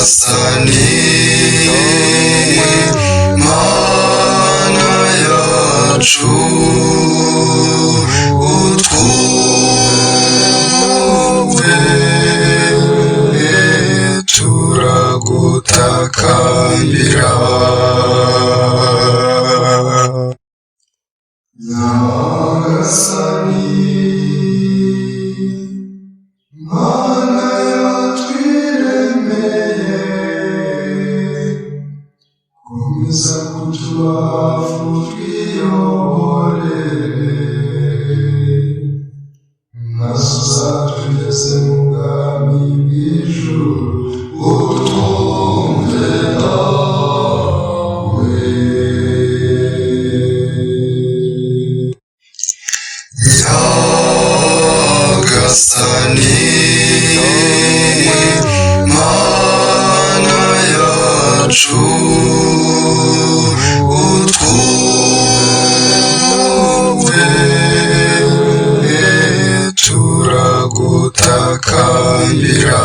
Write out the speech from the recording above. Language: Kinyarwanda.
nyagasani mana yacu utwumve turagutakambira nyagasani mana yatwiremeye komeza kutubafu twiyoborere maze uzatugeze mu bwami bw'ijuru utwumve nawe nyagasani mana yacu utwumve turagutakambira